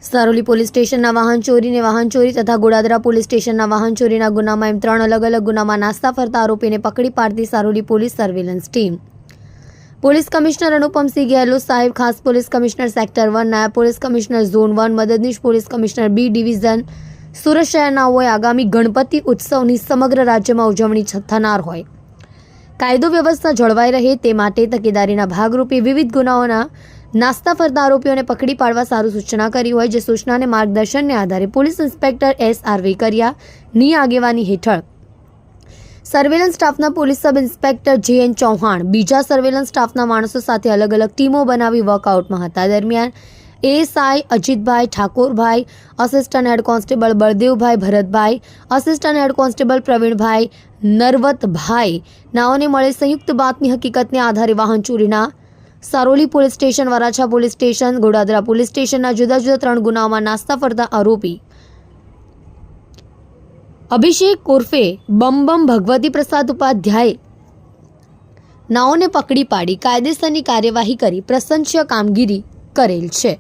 Saroli police સ્ટેશનના વાહન ચોરી તથા ગોડાદરા પોલીસ સ્ટેશનના વાહન ચોરીના ગુનામાં એમ 3 અલગ અલગ ગુનામાં નાસ્તા ફરતા આરોપીને પકડી પાડતી Saroli police surveillance team. Police commissioner Anupamsinh Gehlot સાહેબ, ખાસ પોલીસ કમિશનર સેક્ટર 1, નાયબ પોલીસ કમિશનર ઝોન 1, મદદનીશ police commissioner B division Surat શહેરનાઓએ આગામી ગણપતિ ઉત્સવની સમગ્ર રાજ્યમાં ઉજવણી થનાર હોય, કાયદો વ્યવસ્થા જળવાઈ રહે તે માટે તકેદારીના ભાગરૂપે વિવિધ ગુનાઓના નાસ્તા ફરતા આરોપીઓને પકડી પાડવા સારું સૂચના કરી હોય, જે સૂચનાને માર્ગદર્શનને આધારે પોલીસ ઇન્સ્પેક્ટર S.R. વેકરિયાની આગેવાની હેઠળ સર્વેલન્સ સ્ટાફના police sub inspector J.N. Chauhan બીજા સર્વેલન્સ સ્ટાફના માણસો સાથે અલગ અલગ ટીમો બનાવી વર્કઆઉટમાં હતા। દરમિયાન ASI Ajitbhai Thakorbhai, assistant head constable Baldevbhai Bharatbhai, assistant head constable Pravinbhai Narvatbhai નાઓને મળે સંયુક્ત બાતમી હકીકતને આધારે વાહન ચોરીના Saroli police station, Varachha police station, Godadara police સ્ટેશનના જુદા જુદા 3 ગુનાઓમાં નાસ્તા ફરતા આરોપી અભિષેક ઉર્ફે બમ ભગવતી પ્રસાદ ઉપાધ્યાય નાઓને પકડી પાડી કાયદેસરની કાર્યવાહી કરી પ્રશંસનીય કામગીરી કરેલ છે।